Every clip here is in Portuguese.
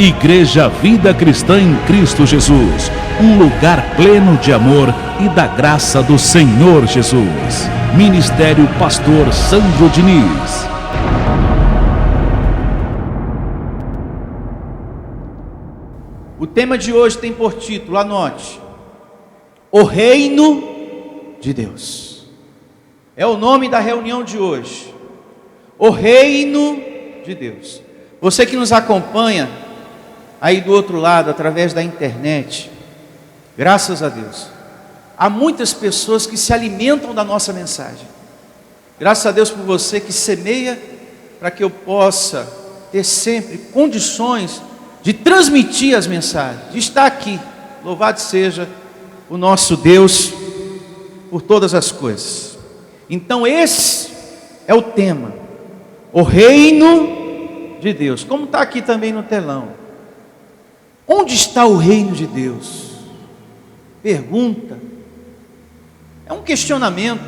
Igreja Vida Cristã em Cristo Jesus, um lugar pleno de amor e da graça do Senhor Jesus. Ministério Pastor Sandro Diniz. O tema de hoje tem por título, anote: O Reino de Deus. É o nome da reunião de hoje. O Reino de Deus. Você que nos acompanha aí do outro lado, através da internet, graças a Deus, há muitas pessoas que se alimentam da nossa mensagem. Graças a Deus por você que semeia, para que eu possa ter sempre condições de transmitir as mensagens, de estar aqui. Louvado seja o nosso Deus por todas as coisas. Então esse é o tema, o Reino de Deus, como está aqui também no telão. Onde está o reino de Deus? Pergunta. É um questionamento,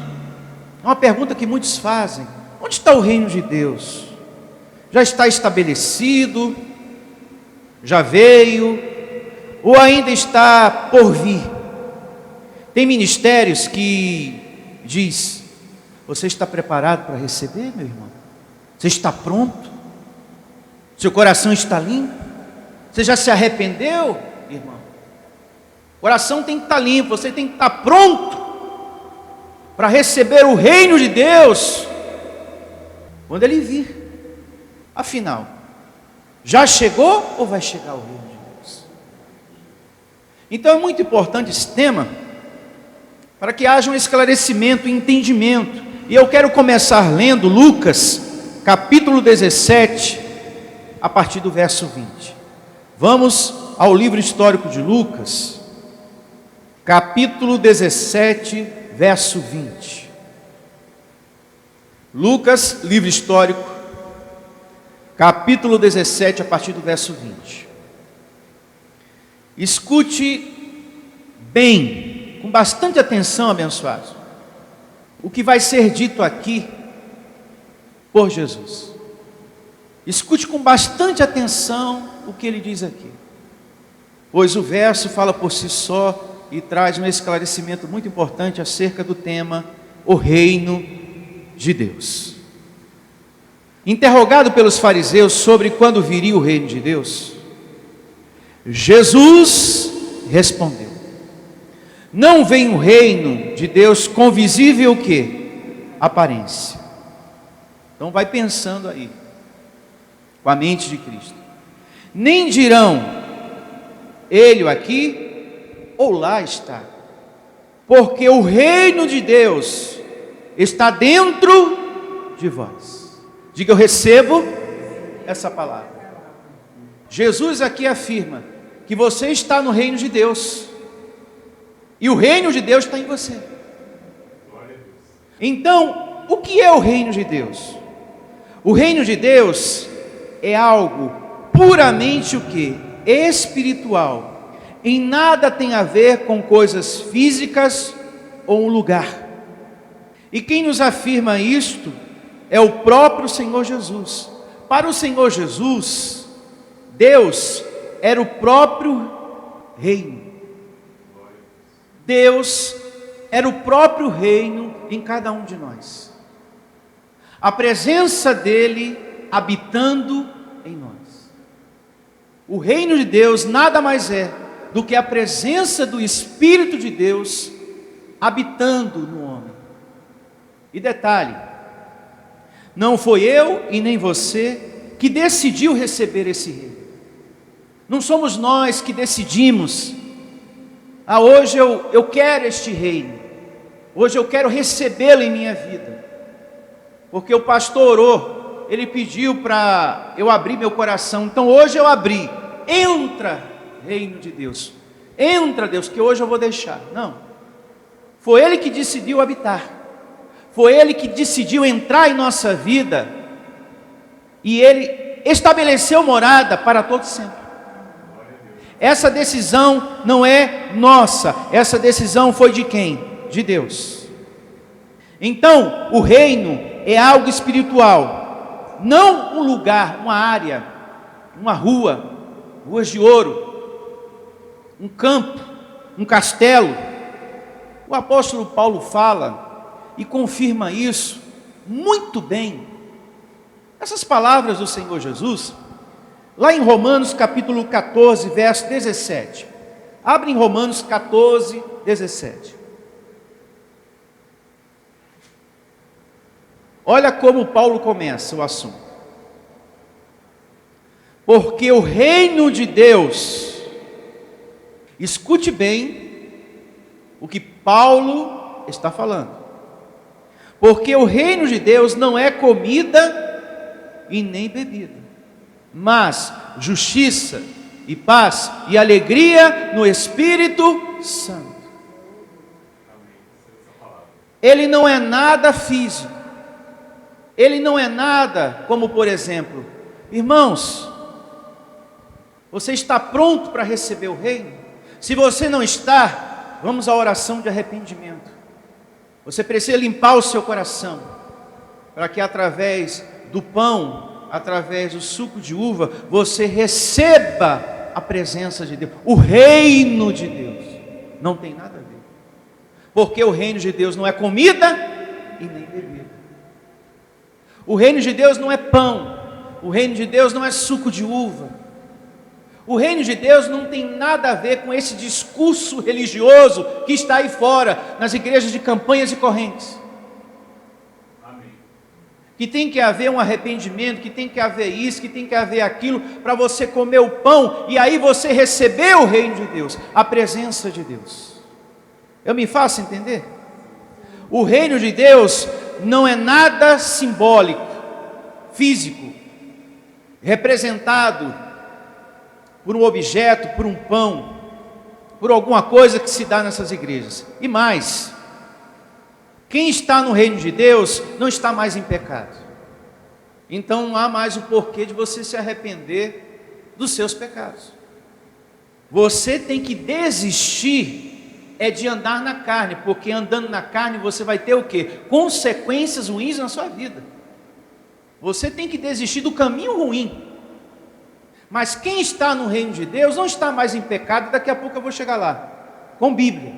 é uma pergunta que muitos fazem. Onde está o reino de Deus? Já está estabelecido? Já veio? Ou ainda está por vir? Tem ministérios que diz: você está preparado para receber, meu irmão? Você está pronto? Seu coração está limpo? Você já se arrependeu, irmão? O coração tem que estar limpo, você tem que estar pronto para receber o reino de Deus quando Ele vir. Afinal, já chegou ou vai chegar o reino de Deus? Então é muito importante esse tema, para que haja um esclarecimento e entendimento. E eu quero começar lendo Lucas, capítulo 17, a partir do verso 20. Vamos ao livro histórico de Lucas, capítulo 17, verso 20. Lucas, livro histórico, capítulo 17, a partir do verso 20. Escute bem, com bastante atenção, abençoado, o que vai ser dito aqui por Jesus. Escute com bastante atenção o que ele diz aqui, pois o verso fala por si só e traz um esclarecimento muito importante acerca do tema, o reino de Deus. Interrogado pelos fariseus sobre quando viria o reino de Deus, Jesus respondeu: não vem o reino de Deus com visível o quê? Aparência. Então vai pensando aí, com a mente de Cristo. Nem dirão, ele aqui ou lá está, porque o reino de Deus está dentro de vós. Diga: eu recebo essa palavra. Jesus aqui afirma que você está no reino de Deus, e o reino de Deus está em você. Então, o que é o reino de Deus? O reino de Deus é algo puramente o quê? Espiritual. Em nada tem a ver com coisas físicas ou um lugar. E quem nos afirma isto é o próprio Senhor Jesus. Para o Senhor Jesus, Deus era o próprio reino. Deus era o próprio reino em cada um de nós. A presença dele habitando em nós. O reino de Deus nada mais é do que a presença do Espírito de Deus habitando no homem. E detalhe, não foi eu e nem você que decidiu receber esse reino. Não somos nós que decidimos: hoje eu quero este reino, hoje eu quero recebê-lo em minha vida, porque o pastor orou, ele pediu para eu abrir meu coração, então hoje eu abri. Entra, reino de Deus, entra, Deus, que hoje eu vou deixar. Não, foi Ele que decidiu habitar, foi Ele que decidiu entrar em nossa vida, e Ele estabeleceu morada para todo sempre. Essa decisão não é nossa, essa decisão foi de quem? De Deus. Então, o reino é algo espiritual, não um lugar, uma área, uma rua, ruas de ouro, um campo, um castelo. O apóstolo Paulo fala e confirma isso muito bem. Essas palavras do Senhor Jesus, lá em Romanos capítulo 14, verso 17. Abre em Romanos 14, 17. Olha como Paulo começa o assunto. Porque o reino de Deus, escute bem o que Paulo está falando. Porque o reino de Deus não é comida e nem bebida, mas justiça e paz e alegria no Espírito Santo. Ele não é nada físico. Ele não é nada como, por exemplo, irmãos, você está pronto para receber o reino? Se você não está, vamos à oração de arrependimento. Você precisa limpar o seu coração, para que através do pão, através do suco de uva, você receba a presença de Deus. O reino de Deus não tem nada a ver, porque o reino de Deus não é comida e nem bebida. O reino de Deus não é pão, o reino de Deus não é suco de uva. O reino de Deus não tem nada a ver com esse discurso religioso que está aí fora, nas igrejas de campanhas e correntes. Amém. Que tem que haver um arrependimento, que tem que haver isso, que tem que haver aquilo, para você comer o pão, e aí você receber o reino de Deus, a presença de Deus. Eu me faço entender? O reino de Deus não é nada simbólico, físico, representado por um objeto, por um pão, por alguma coisa que se dá nessas igrejas. E mais, quem está no reino de Deus não está mais em pecado. Então não há mais o porquê de você se arrepender dos seus pecados. Você tem que desistir de andar na carne, porque andando na carne você vai ter o quê? Consequências ruins na sua vida. Você tem que desistir do caminho ruim. Mas quem está no reino de Deus não está mais em pecado. Daqui a pouco eu vou chegar lá, com Bíblia,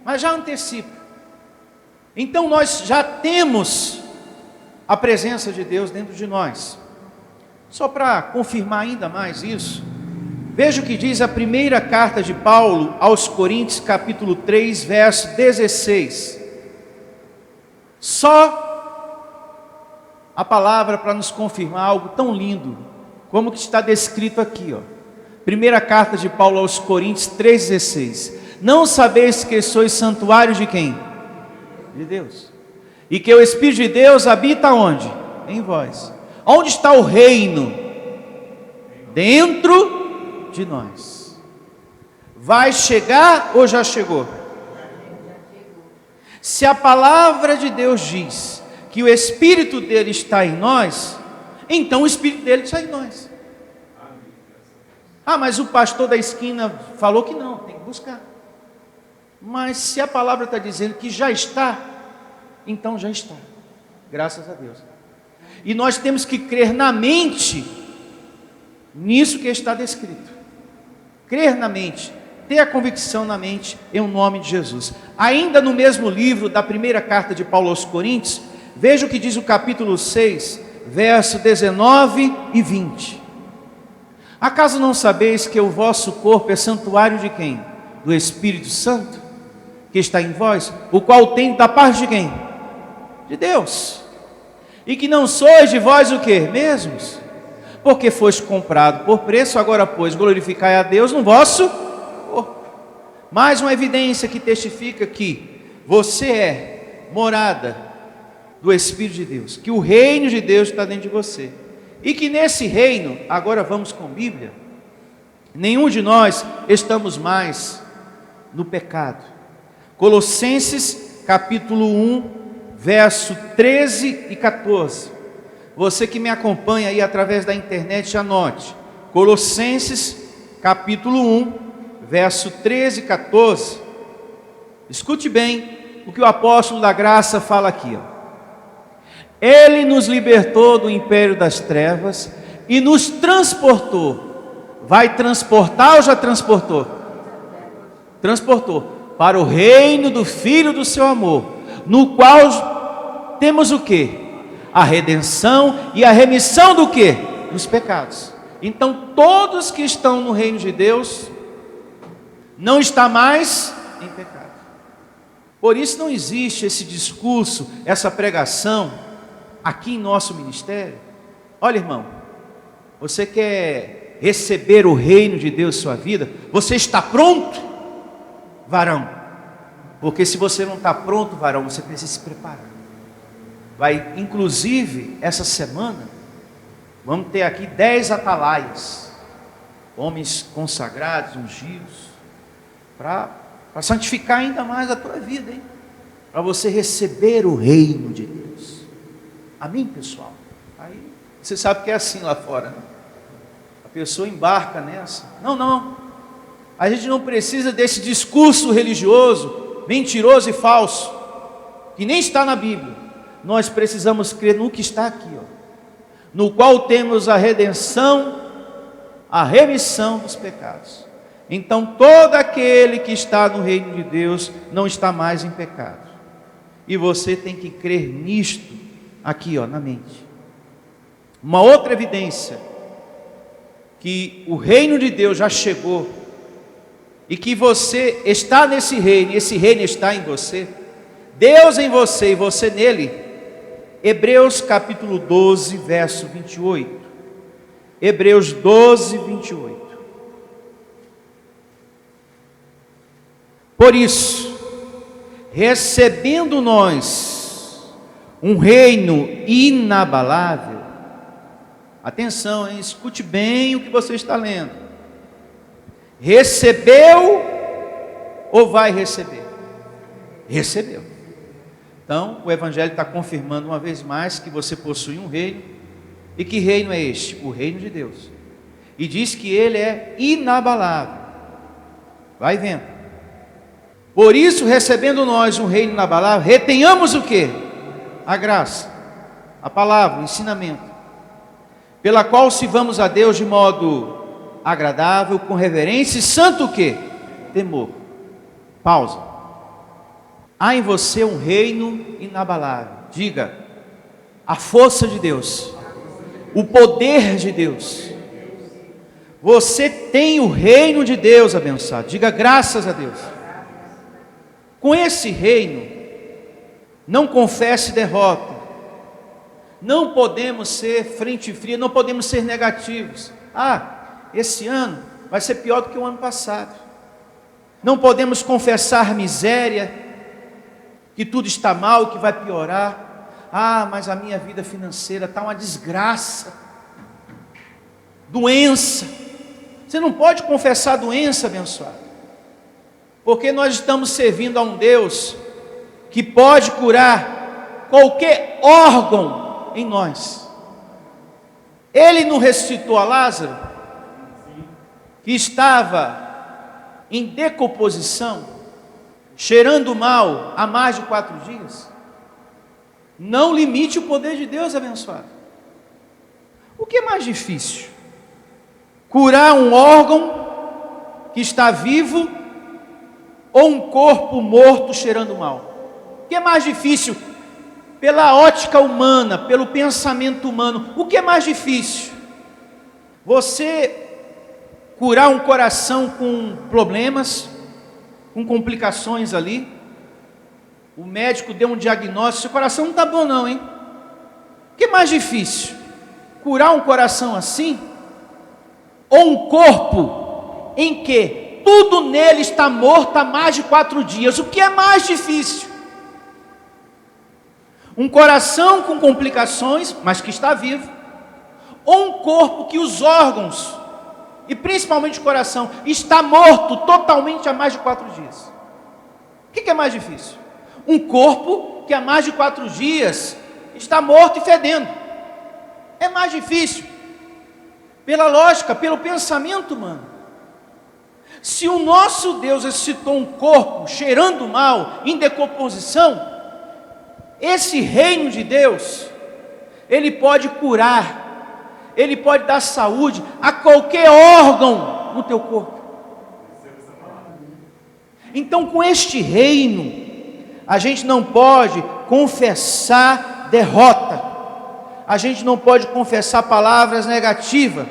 mas já antecipo. Então nós já temos a presença de Deus dentro de nós. Só para confirmar ainda mais isso, veja o que diz a primeira carta de Paulo aos Coríntios, capítulo 3, verso 16. Só a palavra para nos confirmar algo tão lindo, como que está descrito aqui, ó. Primeira carta de Paulo aos Coríntios 3,16. Não sabeis que sois santuário de quem? De Deus. E que o Espírito de Deus habita onde? Em vós. Onde está o reino? Dentro de nós. Vai chegar ou já chegou? Se a palavra de Deus diz que o Espírito dele está em nós, então o Espírito dele está em nós. Ah, mas o pastor da esquina falou que não, tem que buscar. Mas se a palavra está dizendo que já está, então já está, graças a Deus. E nós temos que crer na mente, nisso que está descrito. Crer na mente, ter a convicção na mente, em nome de Jesus. Ainda no mesmo livro da primeira carta de Paulo aos Coríntios, veja o que diz o capítulo 6, verso 19 e 20. Acaso não sabeis que o vosso corpo é santuário de quem? Do Espírito Santo, que está em vós, o qual tem da parte de quem? De Deus. E que não sois de vós o quê? Mesmos. Porque foste comprado por preço, agora pois glorificai a Deus no vosso corpo. Mais uma evidência que testifica que você é morada do Espírito de Deus, que o reino de Deus está dentro de você, e que nesse reino, agora vamos com Bíblia, nenhum de nós estamos mais no pecado. Colossenses capítulo 1, verso 13 e 14, você que me acompanha aí através da internet, anote, Colossenses capítulo 1, verso 13 e 14, escute bem o que o apóstolo da graça fala aqui, ó. Ele nos libertou do império das trevas e nos transportou. vai transportar ou já transportou? Transportou para o reino do Filho do seu amor, no qual temos o quê? A redenção e a remissão do quê? Dos pecados. Então todos que estão no reino de Deus não está mais em pecado. Por isso não existe esse discurso, essa pregação aqui em nosso ministério. Olha, irmão, você quer receber o reino de Deus em sua vida? Você está pronto, varão? Porque se você não está pronto, varão, você precisa se preparar. Vai, inclusive, essa semana, vamos ter aqui 10 atalaias, homens consagrados, ungidos, para santificar ainda mais a tua vida, hein? Para você receber o reino de Deus. Amém, pessoal? Aí, você sabe que é assim lá fora, né? A pessoa embarca nessa. Não. A gente não precisa desse discurso religioso, mentiroso e falso, que nem está na Bíblia. Nós precisamos crer no que está aqui, ó, no qual temos a redenção, a remissão dos pecados. Então todo aquele que está no reino de Deus não está mais em pecado. E você tem que crer nisto aqui, ó, na mente. Uma outra evidência que o reino de Deus já chegou e que você está nesse reino, e esse reino está em você, Deus em você e você nele. Hebreus capítulo 12, verso 28. Hebreus 12, 28. Por isso, recebendo nós um reino inabalável, atenção, hein? Escute bem o que você está lendo. Recebeu ou vai receber? Recebeu. Então, o Evangelho está confirmando uma vez mais que você possui um reino. E que reino é este? O reino de Deus. E diz que ele é inabalável. Vai vendo. Por isso, recebendo nós um reino inabalável, retenhamos o quê? A graça, a palavra, o ensinamento, pela qual sirvamos a Deus de modo agradável, com reverência e santo o quê? Temor. Pausa. Há em você um reino inabalável. Diga, a força de Deus, o poder de Deus. Você tem o reino de Deus abençoado. Diga graças a Deus. Com esse reino, não confesse derrota. Não podemos ser frente fria, não podemos ser negativos. Esse ano vai ser pior do que o ano passado. Não podemos confessar miséria, que tudo está mal, que vai piorar. Mas a minha vida financeira está uma desgraça. Doença. Você não pode confessar doença, abençoado. Porque nós estamos servindo a um Deus que pode curar qualquer órgão em nós. Ele não ressuscitou a Lázaro, que estava em decomposição, cheirando mal há mais de 4 dias. Não limite o poder de Deus, abençoado. O que é mais difícil? Curar um órgão que está vivo ou um corpo morto cheirando mal? O que é mais difícil? Pela ótica humana, pelo pensamento humano, o que é mais difícil? Você curar um coração com problemas, com complicações ali, o médico deu um diagnóstico, seu coração não está bom não, hein? O que é mais difícil? Curar um coração assim? Ou um corpo em que tudo nele está morto há mais de 4 dias? O que é mais difícil? Um coração com complicações, mas que está vivo, ou um corpo que os órgãos, e principalmente o coração, está morto totalmente há mais de 4 dias? O que é mais difícil? Um corpo que há mais de 4 dias está morto e fedendo. É mais difícil. Pela lógica, pelo pensamento humano. Se o nosso Deus ressuscitou um corpo cheirando mal, em decomposição, esse reino de Deus, ele pode curar Ele pode dar saúde a qualquer órgão no teu corpo. Então, com este reino, a gente não pode confessar derrota, a gente não pode confessar palavras negativas,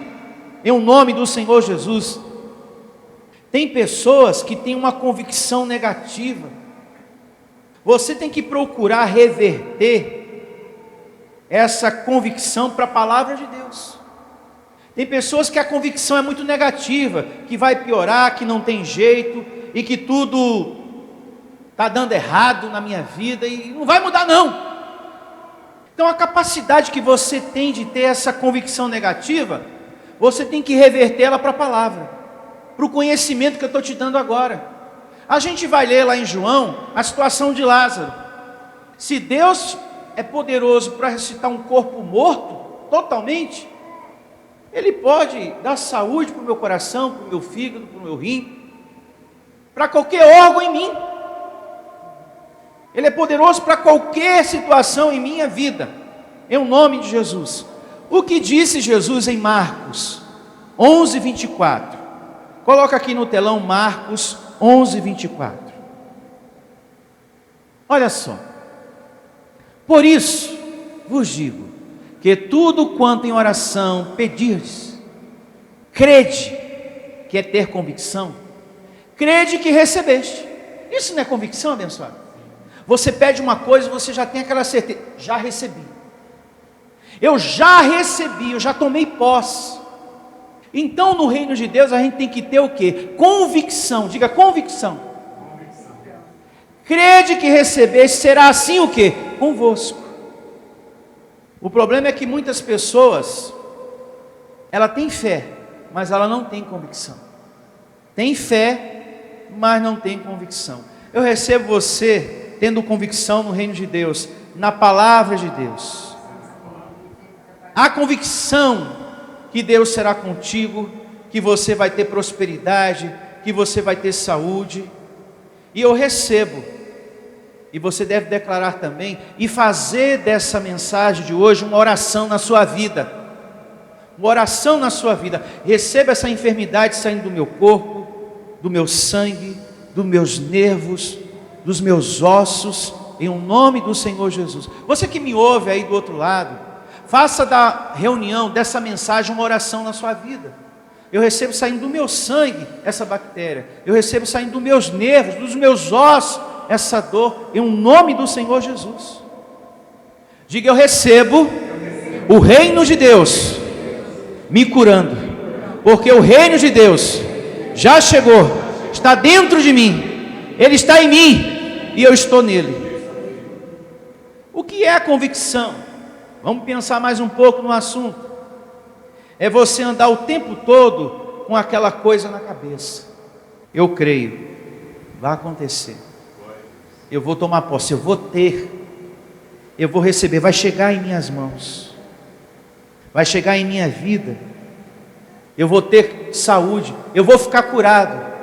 em nome do Senhor Jesus. Tem pessoas que têm uma convicção negativa, você tem que procurar reverter essa convicção para a palavra de Deus. Tem pessoas que a convicção é muito negativa, que vai piorar, que não tem jeito, e que tudo está dando errado na minha vida, e não vai mudar não. Então a capacidade que você tem de ter essa convicção negativa, você tem que revertê-la para a palavra, para o conhecimento que eu estou te dando agora. A gente vai ler lá em João, a situação de Lázaro. Se Deus é poderoso para ressuscitar um corpo morto, totalmente, Ele pode dar saúde para o meu coração, para o meu fígado, para o meu rim, para qualquer órgão em mim. Ele é poderoso para qualquer situação em minha vida, em nome de Jesus. O que disse Jesus em Marcos 11, 24? Coloca aqui no telão Marcos 11, 24. Olha só. Por isso vos digo, que tudo quanto em oração pedirdes, crede, que é ter convicção, crede que recebeste. Isso não é convicção, abençoado? Você pede uma coisa e você já tem aquela certeza, já recebi. Eu já recebi, eu já tomei posse. Então no reino de Deus a gente tem que ter o quê? Convicção, diga convicção. Crede que recebeste, será assim o quê? Convosco. O problema é que muitas pessoas, ela tem fé, mas ela não tem convicção. Tem fé, mas não tem convicção. Eu recebo você tendo convicção no reino de Deus, na palavra de Deus. A convicção que Deus será contigo, que você vai ter prosperidade, que você vai ter saúde. E eu recebo, e você deve declarar também, e fazer dessa mensagem de hoje uma oração na sua vida. Uma oração na sua vida. Receba essa enfermidade saindo do meu corpo, do meu sangue, dos meus nervos, dos meus ossos, em nome do Senhor Jesus. Você que me ouve aí do outro lado, faça da reunião, dessa mensagem, uma oração na sua vida. Eu recebo saindo do meu sangue essa bactéria, eu recebo saindo dos meus nervos, dos meus ossos, essa dor, em nome do Senhor Jesus. Diga, eu recebo o reino de Deus me curando, porque o reino de Deus já chegou, está dentro de mim, Ele está em mim, e eu estou nele. O que é a convicção? Vamos pensar mais um pouco no assunto. É você andar o tempo todo com aquela coisa na cabeça. Eu creio, vai acontecer. Eu vou tomar posse, eu vou ter, eu vou receber, vai chegar em minhas mãos, vai chegar em minha vida, eu vou ter saúde, eu vou ficar curado.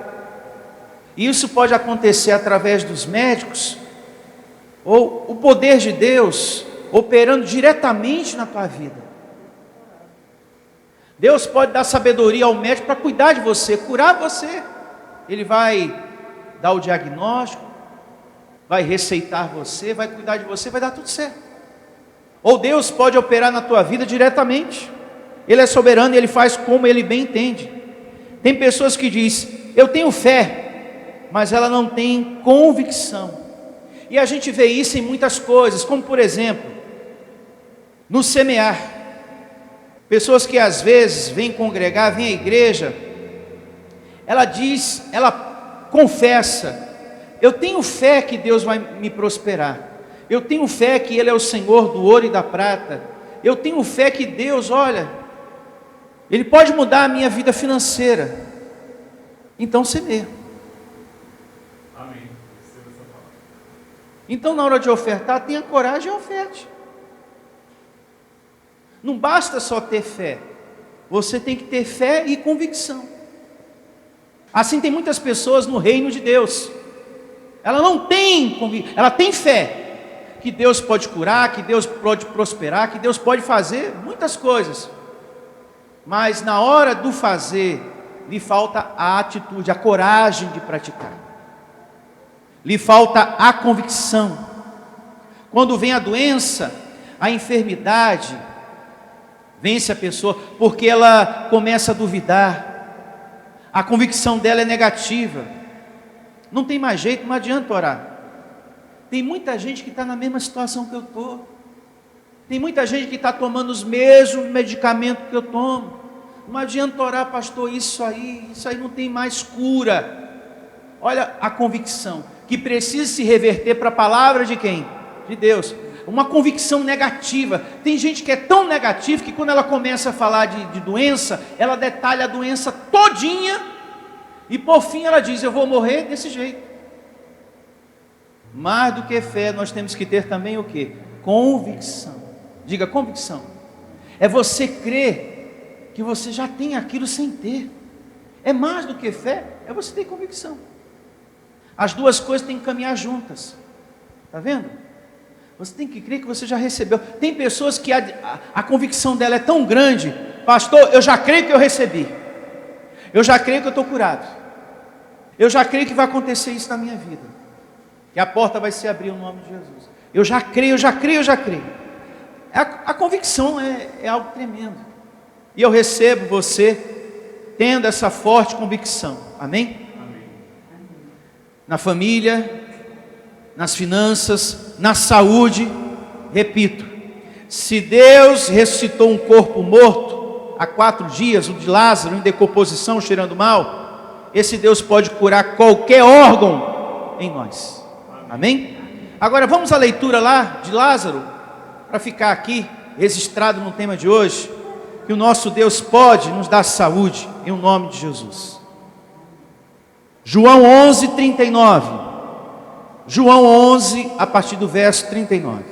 Isso pode acontecer através dos médicos, ou o poder de Deus operando diretamente na tua vida. Deus pode dar sabedoria ao médico para cuidar de você, curar você. Ele vai dar o diagnóstico, vai receitar você, vai cuidar de você, vai dar tudo certo. Ou Deus pode operar na tua vida diretamente. Ele é soberano e Ele faz como Ele bem entende. Tem pessoas que dizem, eu tenho fé, mas ela não tem convicção. E a gente vê isso em muitas coisas, como por exemplo, no semear. Pessoas que às vezes vêm congregar, vêm à igreja, ela diz, ela confessa, eu tenho fé que Deus vai me prosperar, eu tenho fé que Ele é o Senhor do ouro e da prata, eu tenho fé que Deus, olha, Ele pode mudar a minha vida financeira. Então semeia. Então na hora de ofertar, tenha coragem e oferte. Não basta só ter fé, você tem que ter fé e convicção. Assim tem muitas pessoas no reino de Deus, ela não tem convicção, ela tem fé, que Deus pode curar, que Deus pode prosperar, que Deus pode fazer muitas coisas, mas na hora do fazer, lhe falta a atitude, a coragem de praticar. Lhe falta a convicção. Quando vem a doença, a enfermidade, vence a pessoa, porque ela começa a duvidar. A convicção dela é negativa. Não tem mais jeito, não adianta orar. Tem muita gente que está na mesma situação que eu estou. Tem muita gente que está tomando os mesmos medicamentos que eu tomo. Não adianta orar, pastor, isso aí não tem mais cura. Olha a convicção, que precisa se reverter para a palavra de quem? De Deus. Uma convicção negativa. Tem gente que é tão negativa que quando ela começa a falar de doença, ela detalha a doença todinha e por fim ela diz, eu vou morrer desse jeito. Mais do que fé, nós temos que ter também o quê? Convicção. Diga convicção. É você crer que você já tem aquilo sem ter. É mais do que fé, é você ter convicção. As duas coisas têm que caminhar juntas. Está vendo? Você tem que crer que você já recebeu. Tem pessoas que a convicção dela é tão grande. Pastor, eu já creio que eu recebi. Eu já creio que eu estou curado. Eu já creio que vai acontecer isso na minha vida. Que a porta vai se abrir no nome de Jesus. Eu já creio, eu já creio, eu já creio. A convicção é algo tremendo. E eu recebo você tendo essa forte convicção. Amém? Amém. Na família, nas finanças, na saúde, repito, se Deus ressuscitou um corpo morto há 4 dias, o de Lázaro em decomposição, cheirando mal, esse Deus pode curar qualquer órgão em nós. Amém? Agora vamos à leitura lá de Lázaro, para ficar aqui registrado no tema de hoje, que o nosso Deus pode nos dar saúde, em nome de Jesus. João 11, 39. João 11, a partir do verso 39.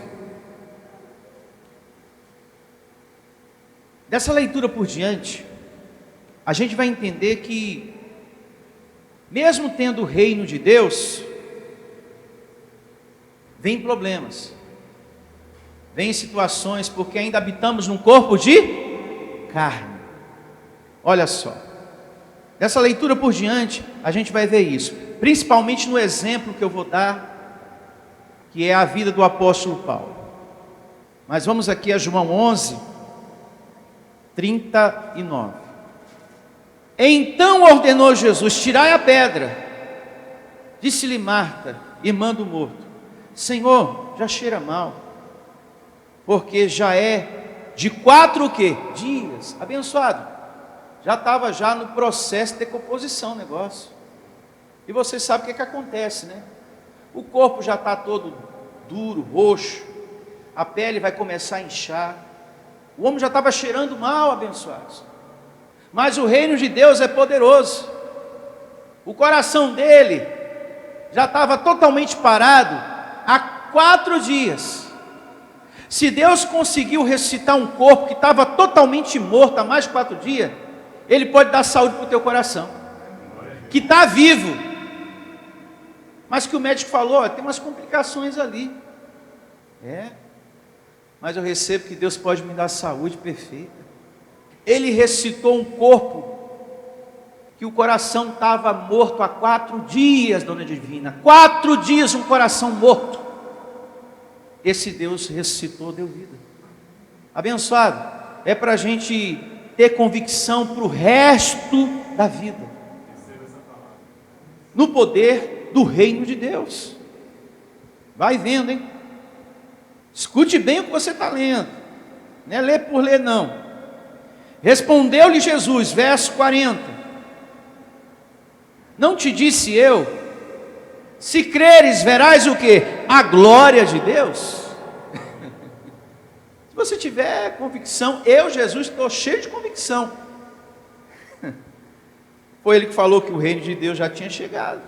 Dessa leitura por diante, a gente vai entender que, mesmo tendo o reino de Deus, vem problemas, vem situações, porque ainda habitamos num corpo de carne. Olha só, dessa leitura por diante, a gente vai ver isso, principalmente no exemplo que eu vou dar, que é a vida do apóstolo Paulo. Mas vamos aqui a João 11, 39. Então ordenou Jesus, tirai a pedra. Disse-lhe Marta, irmã do morto, Senhor, já cheira mal, porque já é de 4 o quê? Dias, abençoado, já estava já no processo de decomposição o negócio, e você sabe o que acontece, né? O corpo já está todo duro, roxo, a pele vai começar a inchar, o homem já estava cheirando mal, abençoados, mas o reino de Deus é poderoso, o coração dele já estava totalmente parado há 4 dias, se Deus conseguiu ressuscitar um corpo que estava totalmente morto há mais de 4 dias, Ele pode dar saúde para o teu coração, que está vivo, mas que o médico falou, tem umas complicações ali, mas eu recebo que Deus pode me dar saúde perfeita. Ele ressuscitou um corpo, que o coração estava morto há 4 dias, dona divina, 4 dias um coração morto, esse Deus ressuscitou, deu vida. Abençoado, é para a gente ter convicção para o resto da vida, no poder do reino de Deus. Vai vendo, hein? Escute bem o que você está lendo, não é ler por ler não. Respondeu-lhe Jesus, verso 40, não te disse eu, se creres verás o que? A glória de Deus. Se você tiver convicção, eu, Jesus, estou cheio de convicção. Foi ele que falou que o reino de Deus já tinha chegado.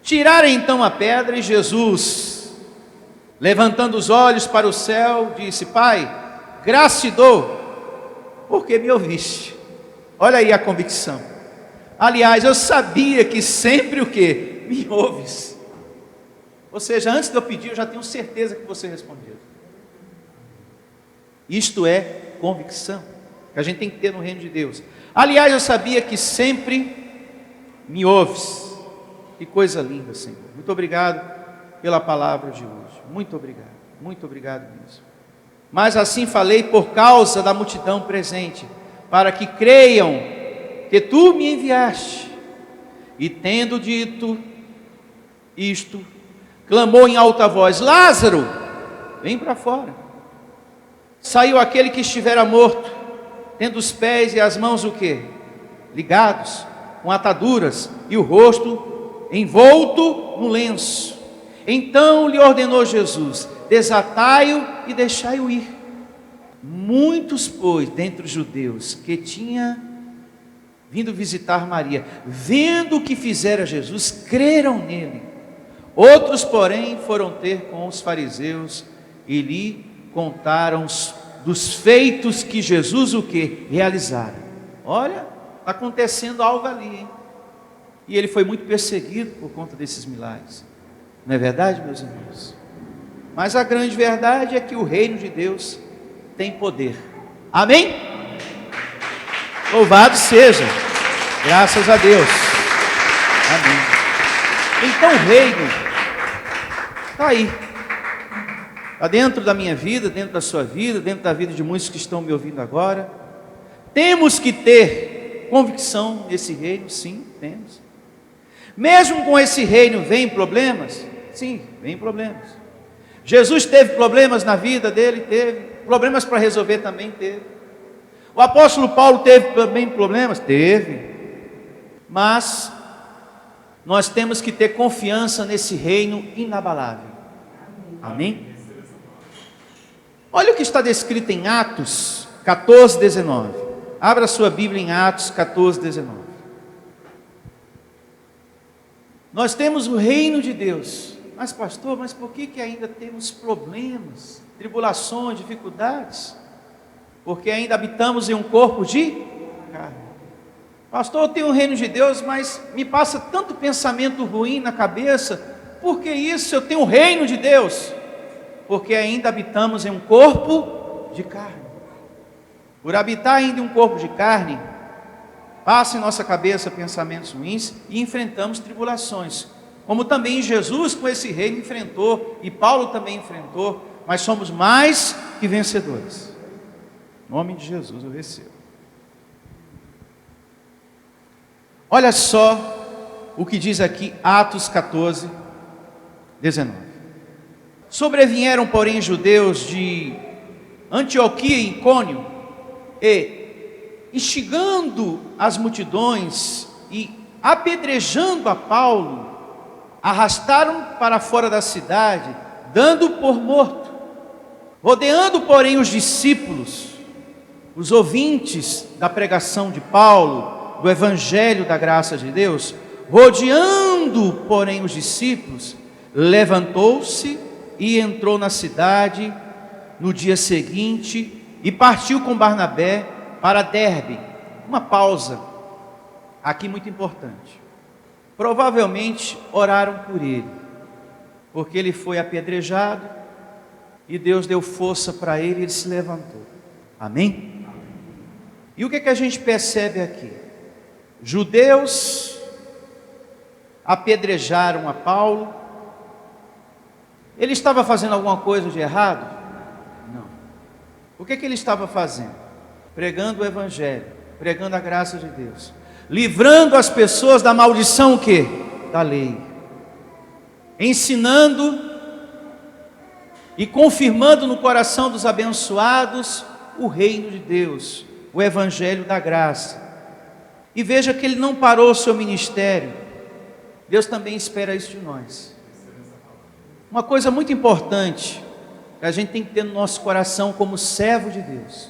Tiraram então a pedra e Jesus, levantando os olhos para o céu, disse, Pai, graça te dou, porque me ouviste. Olha aí a convicção. Aliás, eu sabia que sempre o que? Me ouves. Ou seja, antes de eu pedir, eu já tenho certeza que você respondeu. Isto é convicção. que a gente tem que ter no reino de Deus. Aliás, eu sabia que sempre me ouves. Que coisa linda, Senhor. Muito obrigado pela palavra de hoje. Muito obrigado mesmo. Mas assim falei por causa da multidão presente, para que creiam que tu me enviaste. E tendo dito isto, clamou em alta voz: Lázaro, vem para fora. Saiu aquele que estivera morto, tendo os pés e as mãos o quê? Ligados, com ataduras, e o rosto envolto no lenço. Então lhe ordenou Jesus: desatai-o e deixai-o ir. Muitos, pois, dentre os judeus que tinha vindo visitar Maria, vendo o que fizera Jesus, creram nele. Outros, porém, foram ter com os fariseus e lhe contaram dos feitos que Jesus o que? Realizara. Olha, está acontecendo algo ali, hein? E ele foi muito perseguido por conta desses milagres. Não é verdade, meus irmãos? Mas a grande verdade é que o reino de Deus tem poder. Amém? Louvado seja. Graças a Deus. Amém. Então o reino está aí. Está dentro da minha vida, dentro da sua vida, dentro da vida de muitos que estão me ouvindo agora. Temos que ter convicção nesse reino, sim, temos. Mesmo com esse reino vem problemas? Sim, vem problemas. Jesus teve problemas na vida dele? Teve. Problemas para resolver também? Teve. O apóstolo Paulo teve também problemas? Teve. Mas nós temos que ter confiança nesse reino inabalável. Amém? Olha o que está descrito em Atos 14, 19. Abra sua Bíblia em Atos 14, 19. Nós temos o reino de Deus. Mas pastor, mas por que ainda temos problemas, tribulações, dificuldades? Porque ainda habitamos em um corpo de carne. Pastor, eu tenho o reino de Deus, mas me passa tanto pensamento ruim na cabeça. Por que isso? Eu tenho o reino de Deus. Porque ainda habitamos em um corpo de carne. Por habitar ainda em um corpo de carne, passa em nossa cabeça pensamentos ruins e enfrentamos tribulações. Como também Jesus com esse reino enfrentou, e Paulo também enfrentou, mas somos mais que vencedores. Em nome de Jesus eu recebo. Olha só o que diz aqui Atos 14, 19. Sobrevieram, porém, judeus de Antioquia e Icônio, e, instigando as multidões e apedrejando a Paulo, arrastaram para fora da cidade, dando por morto. Rodeando, porém, os discípulos, os ouvintes da pregação de Paulo, do evangelho da graça de Deus, rodeando, porém, os discípulos, levantou-se e entrou na cidade no dia seguinte e partiu com Barnabé para Derbe. Uma pausa aqui muito importante. Provavelmente oraram por ele, porque ele foi apedrejado e Deus deu força para ele e ele se levantou. Amém? E o que a gente percebe aqui? Judeus apedrejaram a Paulo. Ele estava fazendo alguma coisa de errado? Não. O que ele estava fazendo? Pregando o evangelho, pregando a graça de Deus, livrando as pessoas da maldição o quê? Da lei, ensinando e confirmando no coração dos abençoados o reino de Deus, o evangelho da graça. E veja que ele não parou o seu ministério. Deus também espera isso de nós. Uma coisa muito importante que a gente tem que ter no nosso coração como servo de Deus: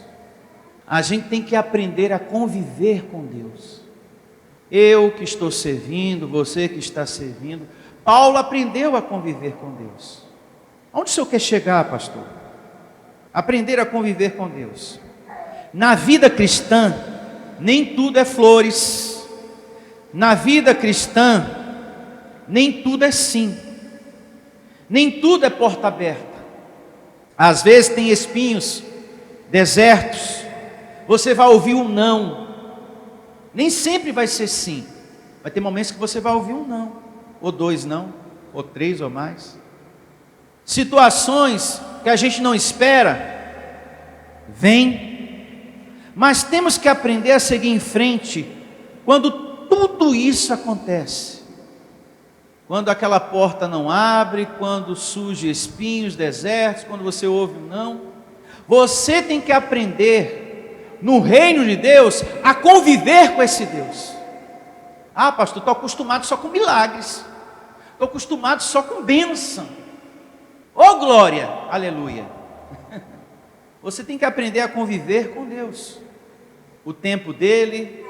a gente tem que aprender a conviver com Deus. Eu que estou servindo, você que está servindo, Paulo aprendeu a conviver com Deus. Onde o senhor quer chegar, pastor? Aprender a conviver com Deus. Na vida cristã, nem tudo é flores. Na vida cristã, nem tudo é sim. Nem tudo é porta aberta. Às vezes tem espinhos, desertos, você vai ouvir um não. Nem sempre vai ser sim. Vai ter momentos que você vai ouvir um não, ou 2 não, ou 3 ou mais. Situações que a gente não espera, vem. Mas temos que aprender a seguir em frente quando tudo isso acontece. Quando aquela porta não abre, quando surge espinhos, desertos, quando você ouve um não. Você tem que aprender, no reino de Deus, a conviver com esse Deus. Ah, pastor, estou acostumado só com milagres. Estou acostumado só com bênção. Oh, glória, aleluia. Você tem que aprender a conviver com Deus. O tempo dele,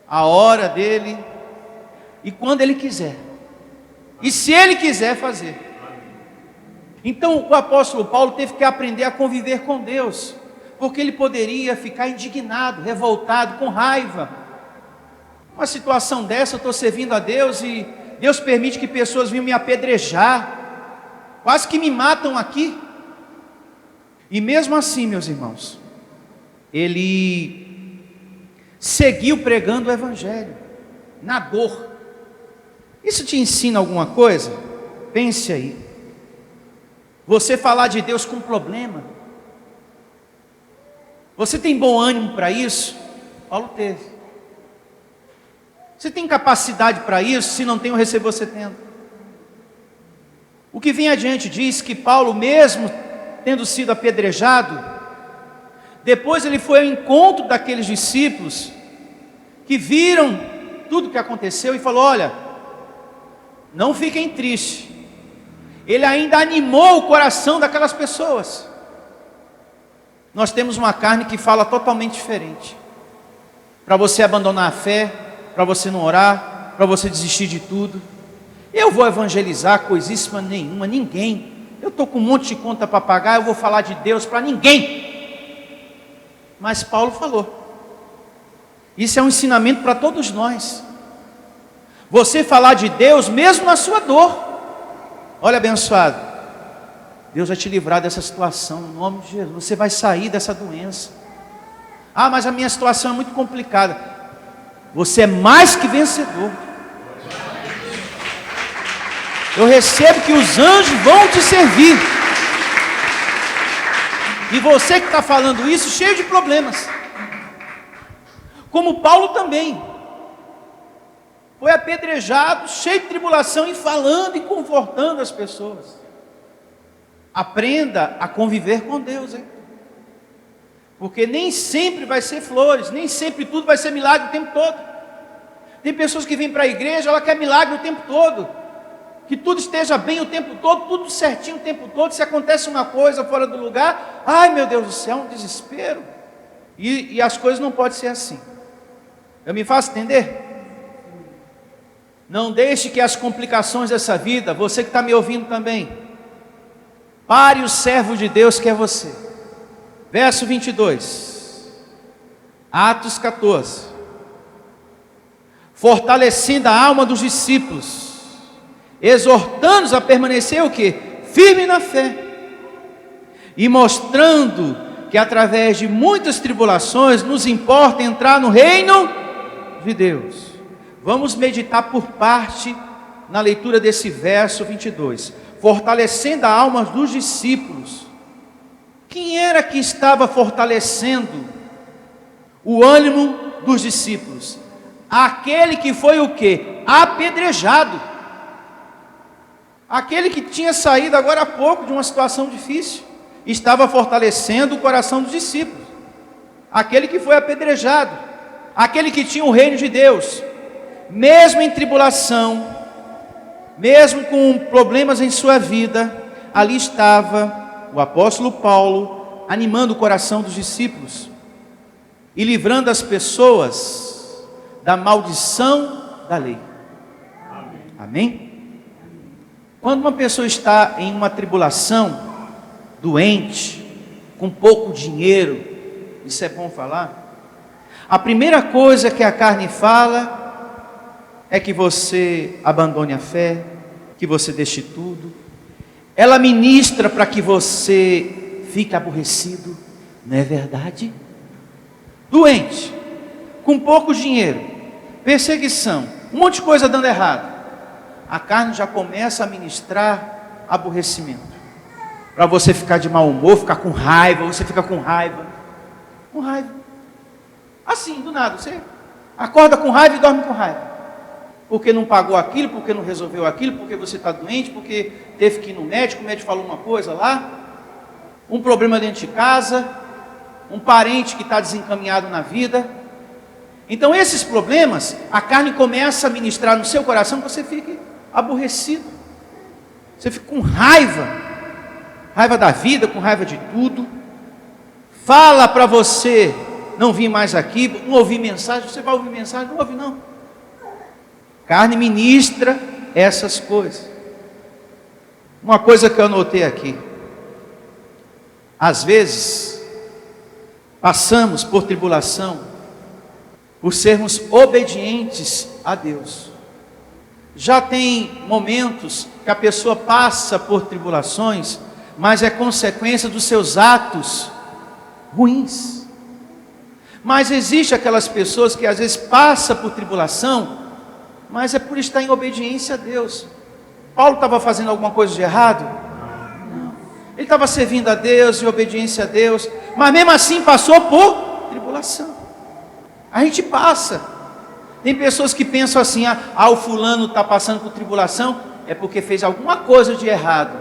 a hora dele, e quando ele quiser. E se ele quiser fazer. Então o apóstolo Paulo teve que aprender a conviver com Deus, porque ele poderia ficar indignado, revoltado, com raiva. Uma situação dessa, eu estou servindo a Deus e Deus permite que pessoas venham me apedrejar, quase que me matam aqui. E mesmo assim, meus irmãos, ele seguiu pregando o evangelho, na dor. Isso te ensina alguma coisa? Pense aí. Você falar de Deus com problema. Você tem bom ânimo para isso? Paulo teve. Você tem capacidade para isso? Se não tem, eu recebo você tendo. O que vem adiante diz que Paulo, mesmo tendo sido apedrejado, depois ele foi ao encontro daqueles discípulos que viram tudo o que aconteceu e falou: olha, não fiquem tristes. Ele ainda animou o coração daquelas pessoas. Nós temos uma carne que fala totalmente diferente. Para você abandonar a fé, para você não orar, para você desistir de tudo. Eu vou evangelizar coisíssima nenhuma, ninguém. Eu estou com um monte de conta para pagar, eu vou falar de Deus para ninguém. Mas Paulo falou. Isso é um ensinamento para todos nós. Você falar de Deus mesmo na sua dor. Olha, abençoado, Deus vai te livrar dessa situação, no nome de Jesus. Você vai sair dessa doença. Ah, mas a minha situação é muito complicada. Você é mais que vencedor. Eu recebo que os anjos vão te servir. E você que está falando isso, cheio de problemas, como Paulo também foi apedrejado, cheio de tribulação, e falando e confortando as pessoas. Aprenda a conviver com Deus, hein? Porque nem sempre vai ser flores, nem sempre tudo vai ser milagre o tempo todo. Tem pessoas que vêm para a igreja, ela quer milagre o tempo todo, que tudo esteja bem o tempo todo, tudo certinho o tempo todo. Se acontece uma coisa fora do lugar, ai meu Deus do céu, um desespero. E as coisas não podem ser assim. Eu me faço entender? Não deixe que as complicações dessa vida, você que está me ouvindo também, pare o servo de Deus que é você. Verso 22, Atos 14. Fortalecendo a alma dos discípulos, exortando-os a permanecer o quê? Firme na fé, e mostrando que através de muitas tribulações nos importa entrar no reino de Deus. Vamos meditar por parte na leitura desse verso 22. Fortalecendo a alma dos discípulos. Quem era que estava fortalecendo o ânimo dos discípulos? Aquele que foi o quê? Apedrejado. Aquele que tinha saído agora há pouco de uma situação difícil. Estava fortalecendo o coração dos discípulos. Aquele que foi apedrejado. Aquele que tinha o reino de Deus. Mesmo em tribulação, mesmo com problemas em sua vida, ali estava o apóstolo Paulo, animando o coração dos discípulos e livrando as pessoas da maldição da lei. Amém? Quando uma pessoa está em uma tribulação, doente, com pouco dinheiro, isso é bom falar, a primeira coisa que a carne fala é que você abandone a fé, que você deixe tudo. Ela ministra para que você fique aborrecido, não é verdade? doente, com pouco dinheiro, perseguição, um monte de coisa dando errado, a carne já começa a ministrar aborrecimento, para você ficar de mau humor, ficar com raiva, você fica com raiva, assim, do nada, você acorda com raiva e dorme com raiva, porque não pagou aquilo, porque não resolveu aquilo, porque você está doente, porque teve que ir no médico, o médico falou uma coisa lá, um problema dentro de casa, um parente que está desencaminhado na vida. Então esses problemas, a carne começa a ministrar no seu coração, que você fique aborrecido, você fica com raiva da vida, com raiva de tudo, fala para você não vir mais aqui, não ouvir mensagem, você vai ouvir mensagem, não ouve não, carne ministra essas coisas. Uma coisa que eu anotei aqui, às vezes passamos por tribulação por sermos obedientes a Deus. Já tem momentos que a pessoa passa por tribulações, mas é consequência dos seus atos ruins. Mas existe aquelas pessoas que às vezes passam por tribulação, mas é por estar em obediência a Deus. Paulo estava fazendo alguma coisa de errado? Não. Ele estava servindo a Deus, em obediência a Deus, mas mesmo assim passou por tribulação. A gente passa. Tem pessoas que pensam assim, o fulano está passando por tribulação, é porque fez alguma coisa de errado.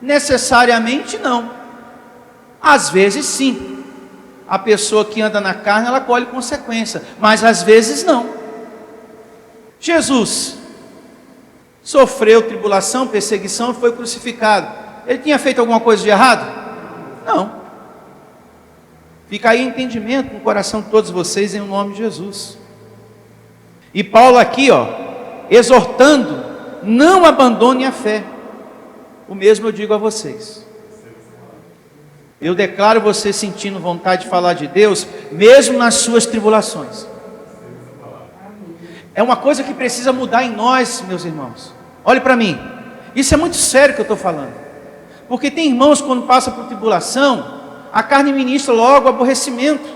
Necessariamente não. Às vezes sim. A pessoa que anda na carne, ela colhe consequência, mas às vezes não. Jesus sofreu tribulação, perseguição e foi crucificado. Ele tinha feito alguma coisa de errado? Não. Fica aí entendimento no coração de todos vocês, em nome de Jesus. E Paulo aqui, exortando, não abandone a fé. O mesmo eu digo a vocês. Eu declaro você sentindo vontade de falar de Deus, mesmo nas suas tribulações. É uma coisa que precisa mudar em nós, meus irmãos. Olhe para mim, isso é muito sério que eu estou falando. Porque tem irmãos quando passa por tribulação, a carne ministra logo aborrecimento.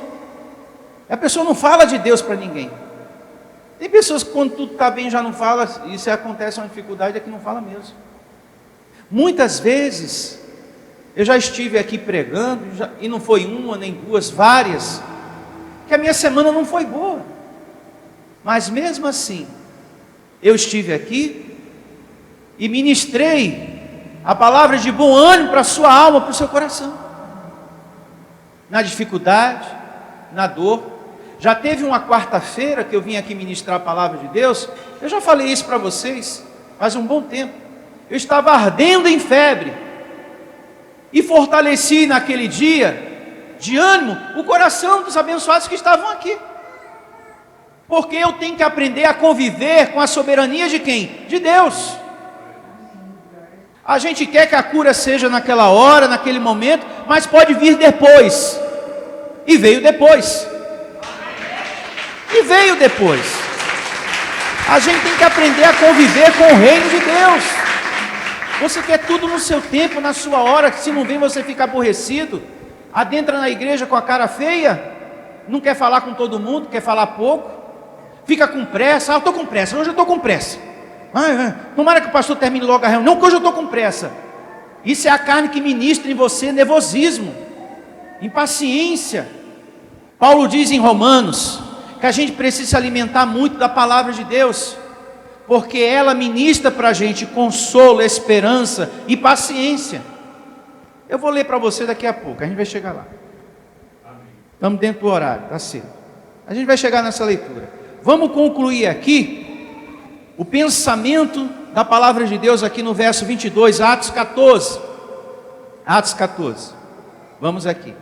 A pessoa não fala de Deus para ninguém. Tem pessoas que quando tudo está bem já não fala, e se acontece uma dificuldade é que não fala mesmo. Muitas vezes, eu já estive aqui pregando, e não foi uma nem duas, várias, que a minha semana não foi boa. Mas mesmo assim, eu estive aqui e ministrei a palavra de bom ânimo para a sua alma, para o seu coração. Na dificuldade, na dor. Já teve uma quarta-feira que eu vim aqui ministrar a palavra de Deus. Eu já falei isso para vocês faz um bom tempo. Eu estava ardendo em febre e fortaleci naquele dia de ânimo o coração dos abençoados que estavam aqui. Porque eu tenho que aprender a conviver com a soberania de quem? De Deus. A gente quer que a cura seja naquela hora, naquele momento, mas pode vir depois. E veio depois. A gente tem que aprender a conviver com o reino de Deus. Você quer tudo no seu tempo, na sua hora, que se não vem você fica aborrecido, adentra na igreja com a cara feia, não quer falar com todo mundo, quer falar pouco, fica com pressa. Eu estou com pressa, hoje eu estou com pressa. Tomara que o pastor termine logo a reunião, que hoje eu estou com pressa. Isso é a carne que ministra em você nervosismo, impaciência. Paulo diz em Romanos que a gente precisa se alimentar muito da palavra de Deus, porque ela ministra para a gente consolo, esperança e paciência. Eu vou ler para você daqui a pouco, a gente vai chegar lá. Estamos dentro do horário, está cedo. A gente vai chegar nessa leitura. Vamos concluir aqui o pensamento da palavra de Deus aqui no verso 22, Atos 14. Atos 14. Vamos aqui.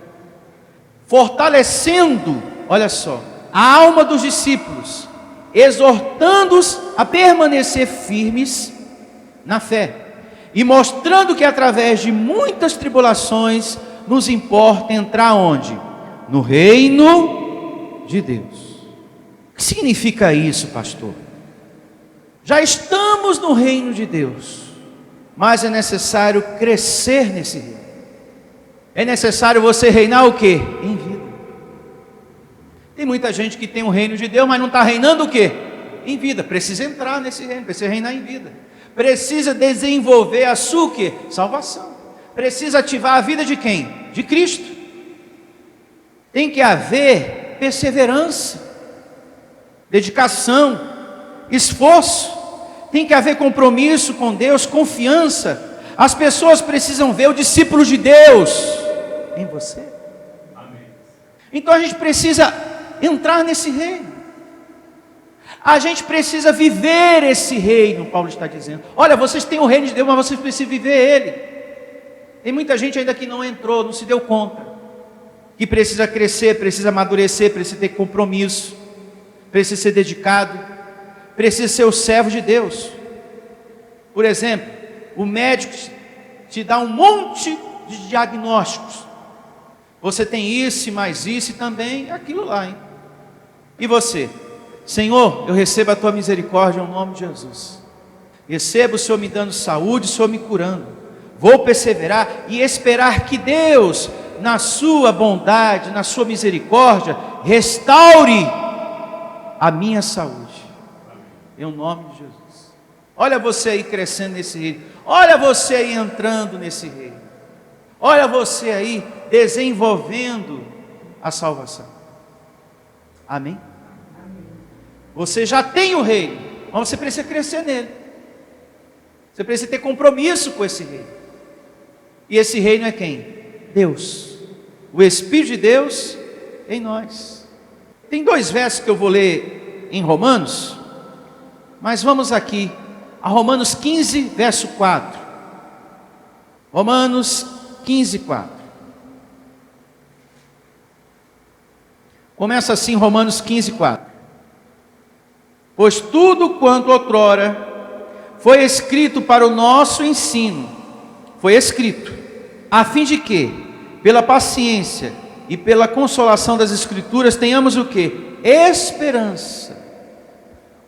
Fortalecendo, olha só, a alma dos discípulos, exortando-os a permanecer firmes na fé, e mostrando que através de muitas tribulações nos importa entrar onde? No reino de Deus. O que significa isso, pastor? Já estamos no reino de Deus, mas é necessário crescer nesse reino. É necessário você reinar o quê? Em vida. Tem muita gente que tem o reino de Deus, mas não está reinando o quê? Em vida. Precisa entrar nesse reino, precisa reinar em vida. Precisa desenvolver a sua o quê? Salvação. Precisa ativar a vida de quem? De Cristo. Tem que haver perseverança, dedicação, esforço. Tem que haver compromisso com Deus, confiança. As pessoas precisam ver o discípulo de Deus em você. Amém. Então a gente precisa entrar nesse reino. A gente precisa viver esse reino, Paulo está dizendo. Olha, vocês têm o reino de Deus, mas vocês precisam viver ele. Tem muita gente ainda que não entrou, não se deu conta, que precisa crescer, precisa amadurecer, precisa ter compromisso, precisa ser dedicado, precisa ser o servo de Deus. Por exemplo, o médico te dá um monte de diagnósticos. Você tem isso, mais isso e também aquilo lá, hein? E você? Senhor, eu recebo a tua misericórdia em nome de Jesus. Recebo o Senhor me dando saúde, o Senhor me curando. Vou perseverar e esperar que Deus, na sua bondade, na sua misericórdia, restaure a minha saúde. Em nome de Jesus. Olha você aí crescendo nesse reino. Olha você aí entrando nesse reino. Olha você aí desenvolvendo a salvação. Amém? Você já tem o reino, mas você precisa crescer nele. Você precisa ter compromisso com esse reino. E esse reino é quem? Deus. O Espírito de Deus em nós. Tem 2 versos que eu vou ler em Romanos, mas vamos aqui a Romanos 15, verso 4. Romanos 15, 4. Começa assim Romanos 15, 4. Pois tudo quanto outrora foi escrito para o nosso ensino, foi escrito, a fim de que, pela paciência e pela consolação das Escrituras, tenhamos o que? Esperança.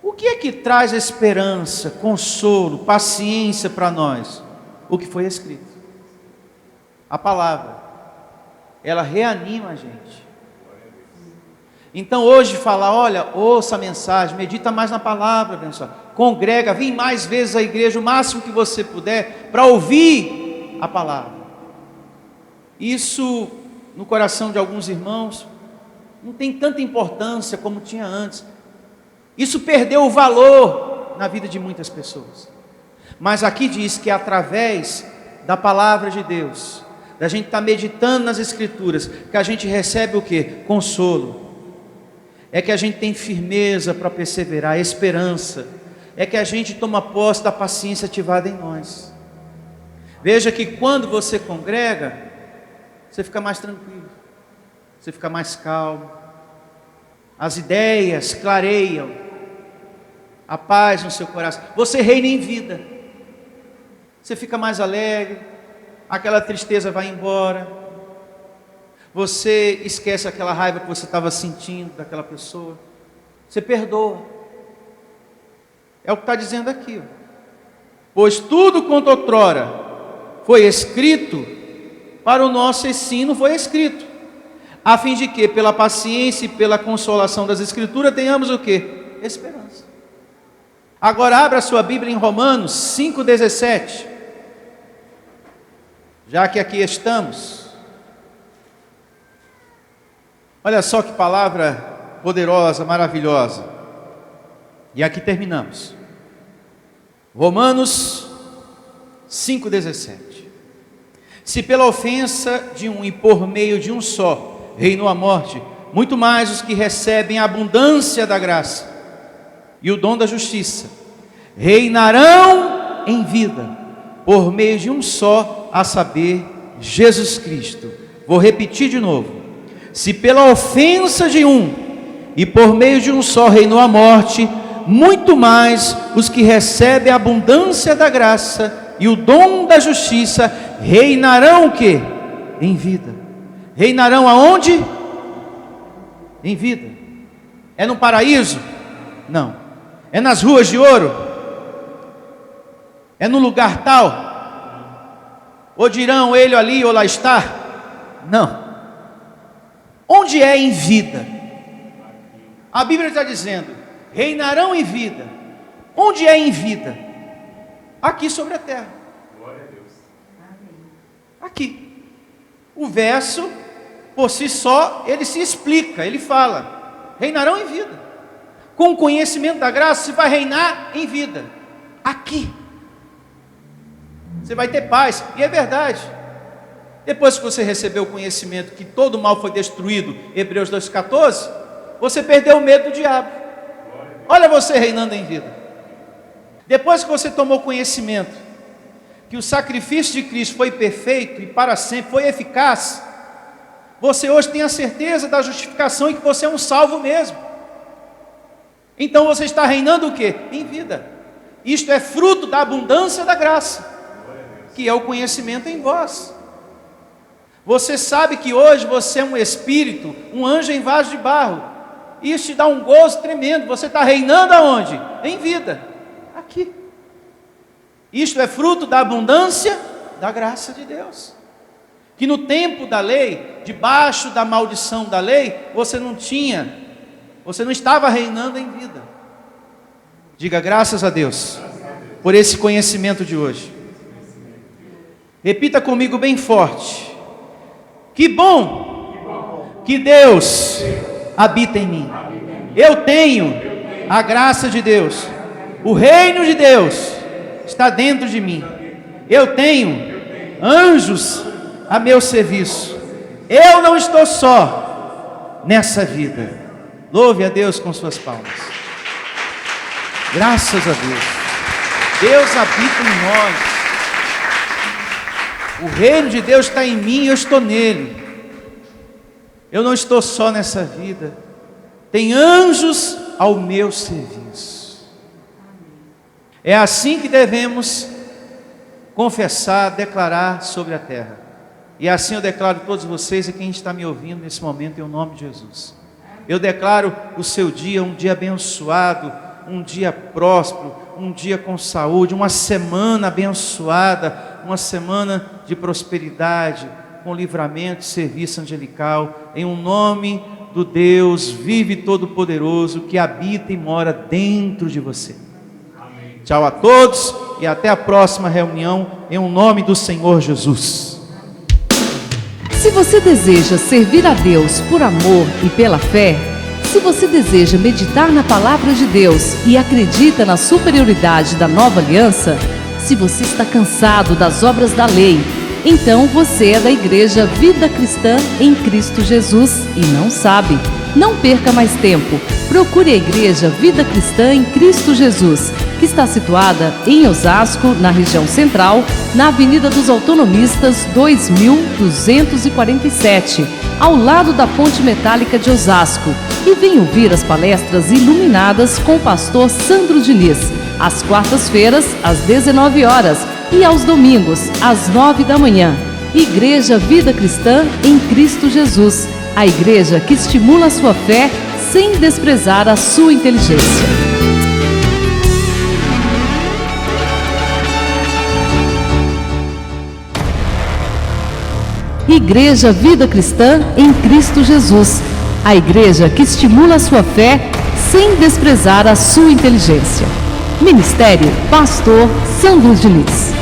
O que é que traz esperança, consolo, paciência para nós? O que foi escrito. A palavra, ela reanima a gente. Então hoje falar, olha, ouça a mensagem, medita mais na palavra, abençoado. Congrega, vem mais vezes à igreja, o máximo que você puder, para ouvir a palavra. Isso, no coração de alguns irmãos, não tem tanta importância como tinha antes. Isso perdeu o valor na vida de muitas pessoas. Mas aqui diz que através da palavra de Deus, da gente estar meditando nas Escrituras, que a gente recebe o quê? Consolo. É que a gente tem firmeza para perseverar, esperança. É que a gente toma posse da paciência ativada em nós. Veja que quando você congrega, você fica mais tranquilo, você fica mais calmo, as ideias clareiam, a paz no seu coração, você reina em vida, você fica mais alegre, aquela tristeza vai embora, você esquece aquela raiva que você estava sentindo daquela pessoa, você perdoa. É o que está dizendo aqui, pois tudo quanto outrora foi escrito para o nosso ensino, foi escrito, a fim de que pela paciência e pela consolação das Escrituras tenhamos o que? Esperança. Agora abra a sua Bíblia em Romanos 5,17, já que aqui estamos. Olha só que palavra poderosa, maravilhosa. E aqui terminamos. Romanos 5,17. Se pela ofensa de um e por meio de um só reinou a morte, muito mais os que recebem a abundância da graça e o dom da justiça reinarão em vida por meio de um só, a saber, Jesus Cristo. Vou repetir de novo. Se pela ofensa de um e por meio de um só reinou a morte, muito mais os que recebem a abundância da graça e o dom da justiça reinarão o quê? Em vida. Reinarão aonde? Em vida. É no paraíso? Não. É nas ruas de ouro? É no lugar tal? Ou dirão ele ali ou lá está? Não. Onde é em vida? A Bíblia está dizendo: reinarão em vida. Onde é em vida? Aqui sobre a terra. Glória a Deus. Aqui. O verso, por si só, ele se explica, ele fala: reinarão em vida. Com o conhecimento da graça, você vai reinar em vida. Aqui. Você vai ter paz. E é verdade. Depois que você recebeu o conhecimento que todo o mal foi destruído, Hebreus 2,14, você perdeu o medo do diabo. Olha você reinando em vida. Depois que você tomou conhecimento que o sacrifício de Cristo foi perfeito e para sempre, foi eficaz, você hoje tem a certeza da justificação e que você é um salvo mesmo. Então você está reinando o quê? Em vida. Isto é fruto da abundância da graça, que é o conhecimento em vós. Você sabe que hoje você é um espírito, um anjo em vaso de barro. Isso te dá um gozo tremendo. Você está reinando aonde? Em vida. Aqui. Isto é fruto da abundância da graça de Deus. Que no tempo da lei, debaixo da maldição da lei, você não estava reinando em vida. Diga graças a Deus por esse conhecimento de hoje. Repita comigo bem forte: que bom que Deus habita em mim. Eu tenho a graça de Deus. O reino de Deus está dentro de mim. Eu tenho anjos a meu serviço. Eu não estou só nessa vida. Louve a Deus com suas palmas. Graças a Deus. Deus habita em nós. O reino de Deus está em mim, eu estou nele. Eu não estou só nessa vida. Tem anjos ao meu serviço. É assim que devemos confessar, declarar sobre a terra. E assim eu declaro a todos vocês e quem está me ouvindo nesse momento, em nome de Jesus. Eu declaro o seu dia um dia abençoado, um dia próspero, um dia com saúde, uma semana abençoada, uma semana de prosperidade, com livramento e serviço angelical, em um nome do Deus vive todo-poderoso, que habita e mora dentro de você. Amém. Tchau a todos e até a próxima reunião, em um nome do Senhor Jesus. Se você deseja servir a Deus por amor e pela fé, se você deseja meditar na palavra de Deus e acredita na superioridade da nova aliança, se você está cansado das obras da lei, então você é da Igreja Vida Cristã em Cristo Jesus e não sabe. Não perca mais tempo. Procure a Igreja Vida Cristã em Cristo Jesus, que está situada em Osasco, na região central, na Avenida dos Autonomistas 2247, ao lado da Ponte Metálica de Osasco. E venha ouvir as palestras iluminadas com o pastor Sandro Diniz, às quartas-feiras, às 19 horas, e aos domingos, às 9 da manhã. Igreja Vida Cristã em Cristo Jesus, a igreja que estimula a sua fé sem desprezar a sua inteligência. Igreja Vida Cristã em Cristo Jesus, a igreja que estimula a sua fé sem desprezar a sua inteligência. Ministério Pastor Sandro Diniz.